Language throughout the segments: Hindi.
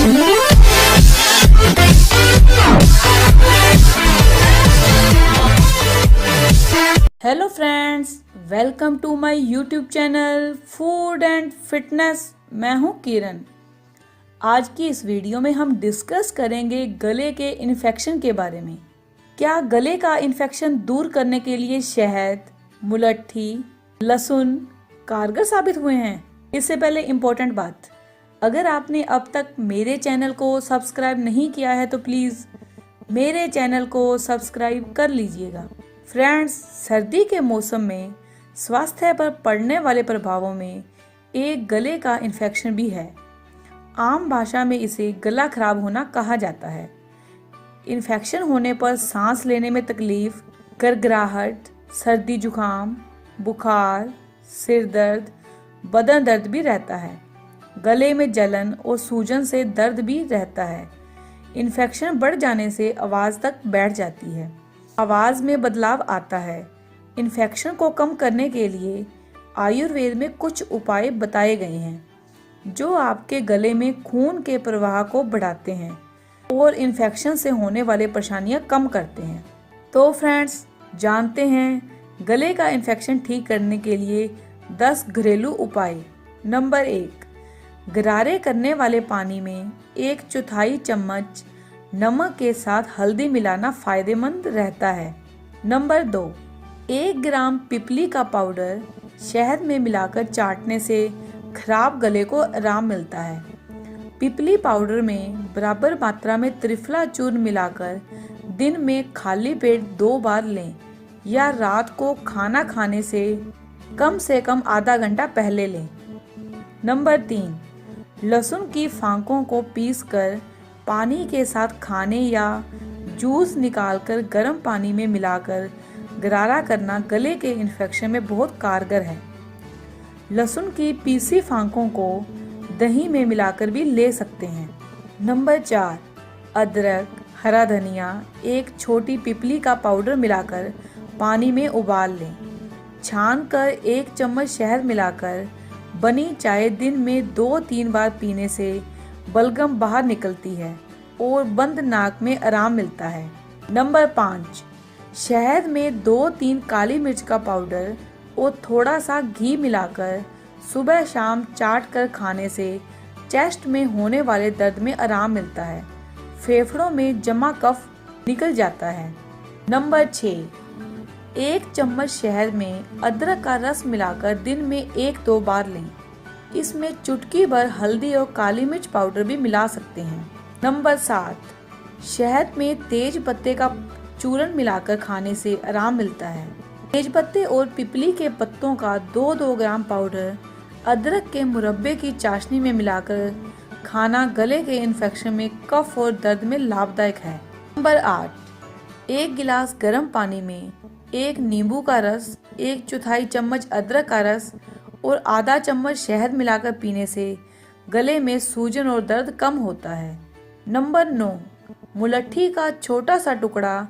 Hello friends, welcome to my YouTube channel food and fitness. मैं हूं किरण। आज की इस वीडियो में हम डिस्कस करेंगे गले के इन्फेक्शन के बारे में। क्या गले का इन्फेक्शन दूर करने के लिए शहद, मुलट्ठी, लहसुन कारगर साबित हुए हैं? इससे पहले इम्पोर्टेंट बात, अगर आपने अब तक मेरे चैनल को सब्सक्राइब नहीं किया है तो प्लीज़ मेरे चैनल को सब्सक्राइब कर लीजिएगा। फ्रेंड्स, सर्दी के मौसम में स्वास्थ्य पर पड़ने वाले प्रभावों में एक गले का इन्फेक्शन भी है। आम भाषा में इसे गला खराब होना कहा जाता है। इन्फेक्शन होने पर सांस लेने में तकलीफ, गड़गड़ाहट, सर्दी जुकाम, बुखार, सिर दर्द, बदन दर्द भी रहता है। गले में जलन और सूजन से दर्द भी रहता है। इन्फेक्शन बढ़ जाने से आवाज़ तक बैठ जाती है। आवाज़ में बदलाव आता है। इन्फेक्शन को कम करने के लिए आयुर्वेद में कुछ उपाय बताए गए हैं जो आपके गले में खून के प्रवाह को बढ़ाते हैं और इन्फेक्शन से होने वाली परेशानियां कम करते हैं। तो फ्रेंड्स, जानते हैं गले का इन्फेक्शन ठीक करने के लिए 10 घरेलू उपाय। नंबर 1, गरारे करने वाले पानी में 1/4 चम्मच नमक के साथ हल्दी मिलाना फायदेमंद रहता है। नंबर 2, 1 ग्राम पिपली का पाउडर शहद में मिलाकर चाटने से खराब गले को आराम मिलता है। पिपली पाउडर में बराबर मात्रा में त्रिफला चूर्ण मिलाकर दिन में खाली पेट 2 बार लें या रात को खाना खाने से कम आधा घंटा पहले लें। नंबर 3, लहसुन की फांकों को पीसकर पानी के साथ खाने या जूस निकालकर गर्म पानी में मिलाकर गरारा करना गले के इन्फेक्शन में बहुत कारगर है। लहसुन की पीसी फांकों को दही में मिलाकर भी ले सकते हैं। नंबर 4, अदरक, हरा धनिया, 1 छोटी पिपली का पाउडर मिलाकर पानी में उबाल लें। छानकर 1 चम्मच शहद मिलाकर बनी चाय दिन में 2-3 बार पीने से बलगम बाहर निकलती है और बंद नाक में आराम मिलता है। नंबर 5, शहद में 2-3 काली मिर्च का पाउडर और थोड़ा सा घी मिलाकर सुबह शाम चाट कर खाने से चेस्ट में होने वाले दर्द में आराम मिलता है। फेफड़ों में जमा कफ निकल जाता है। नंबर 6, 1 चम्मच शहद में अदरक का रस मिलाकर दिन में 1-2 बार लें। इसमें चुटकी भर हल्दी और काली मिर्च पाउडर भी मिला सकते हैं। नंबर 7, शहद में तेज पत्ते का चूर्ण मिलाकर खाने से आराम मिलता है। तेज पत्ते और पिपली के पत्तों का 2-2 ग्राम पाउडर अदरक के मुरब्बे की चाशनी में मिलाकर खाना गले के इन्फेक्शन में कफ और दर्द में लाभदायक है। नंबर 8, 1 गिलास गर्म पानी में 1 नींबू का रस, 1/4 चम्मच अदरक का रस और आधा चम्मच शहद मिलाकर पीने से गले में सूजन और दर्द कम होता है। नंबर 9, मुलट्ठी का छोटा सा टुकड़ा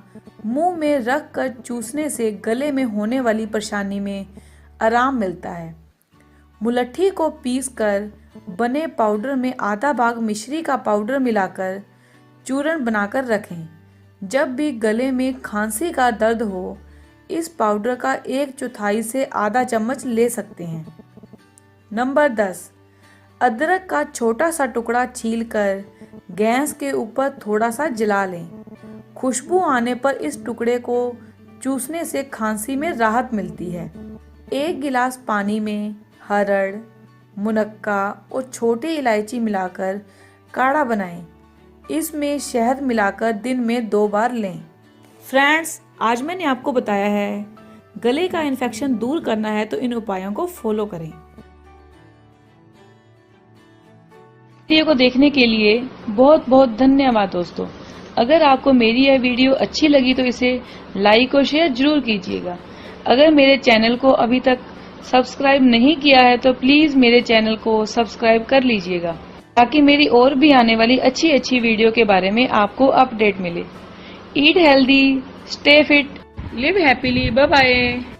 मुंह में रख कर चूसने से गले में होने वाली परेशानी में आराम मिलता है। मुलट्ठी को पीसकर बने पाउडर में आधा भाग मिश्री का पाउडर मिलाकर चूर्ण बनाकर रखें। जब भी गले में खांसी का दर्द हो, इस पाउडर का 1/4 से आधा चम्मच ले सकते हैं। नंबर 10, अदरक का छोटा सा टुकड़ा छीलकर गैस के ऊपर थोड़ा सा जला लें। खुशबू आने पर इस टुकड़े को चूसने से खांसी में राहत मिलती है। 1 गिलास पानी में हरड़, मुनक्का और छोटी इलायची मिलाकर काढ़ा बनाएं। इसमें शहद मिलाकर दिन में 2 बार लें। फ्रेंड्स, आज मैंने आपको बताया है गले का इन्फेक्शन दूर करना है तो इन उपायों को फॉलो करें। वीडियो को देखने के लिए बहुत बहुत धन्यवाद दोस्तों। अगर आपको मेरी यह वीडियो अच्छी लगी तो इसे लाइक और शेयर जरूर कीजिएगा। अगर मेरे चैनल को अभी तक सब्सक्राइब नहीं किया है तो प्लीज मेरे चैनल को सब्सक्राइब कर लीजिएगा ताकि मेरी और भी आने वाली अच्छी वीडियो के बारे में आपको अपडेट मिले। Eat healthy, stay fit, live happily. Bye bye.